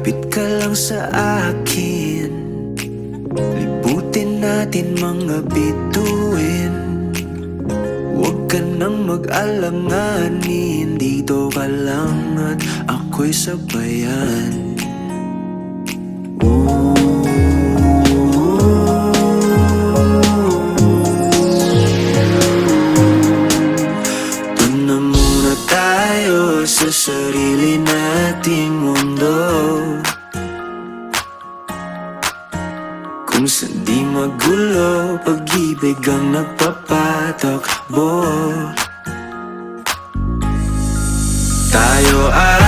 Kapit ka lang sa akin, liputin natin mga bituin. Huwag ka nang mag-alanganin, dito ka lang at ako'y sabayan. Doon na muna tayo sa sarili nating mundo, kung saan di magulo, pag-ibig ang nagpapatakbo. Tayo ay